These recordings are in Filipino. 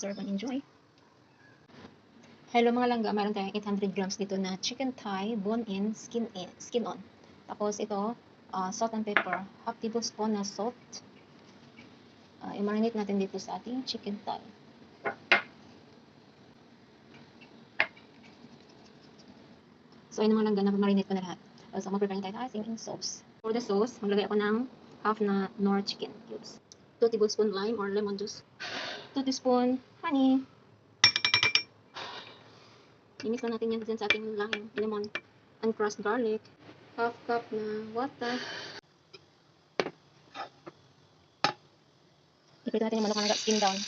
Serve and enjoy. Hello mga langga, meron tayong 800 grams dito na chicken thigh, bone-in, skin on. Tapos ito, salt and pepper, half tablespoon na salt. I-marinate natin dito sa ating chicken thigh. So ayun mga langga, na-marinate ko na lahat. So mag-prepare na tayo ng ating sauce. For the sauce, maglagay ako ng half na Knorr chicken cubes. 2 tablespoon lime or lemon juice. 2 teaspoon honey. I-mix na natin yan dyan sa ating lime, lemon, and crushed garlic. Half cup na water. Ipit natin yung manok na skin down.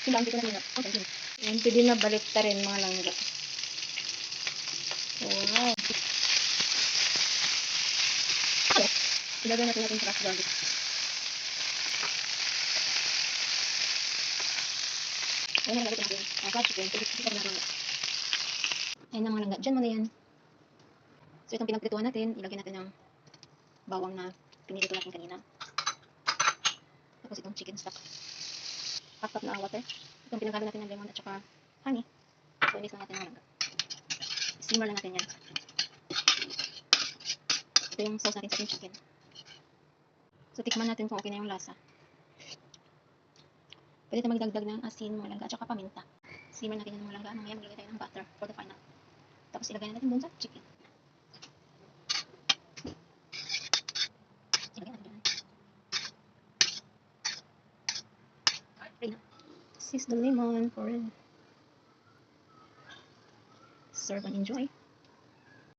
Skin down dito na nila. Okay. Yan, pwede na balik ta rin mga langga. Wow. Ilagay natin natin crushed garlic. Ayun na, lagay natin. Fried chicken. Ayun na mga langga. Diyan mo na yan. So itong pinagprituhan natin, ilagay natin ng bawang na pinirito natin kanina. Tapos itong chicken stock. Half cup na water. Itong pinagkala natin ng lemon at saka honey. So i-mix lang natin mga langga. Simmer lang natin yan. Ito yung sauce natin sa ating chicken. So tikman natin kung okay na yung lasa. Pwede tayo magdagdag ng asin, mga langga, at saka paminta. Simmer natin yung mga langga. Mamaya maglagay tayo ng butter for the final. Tapos ilagay natin dun sa chicken. Ilagay natin dun. Squeeze the lemon for it. Serve and enjoy.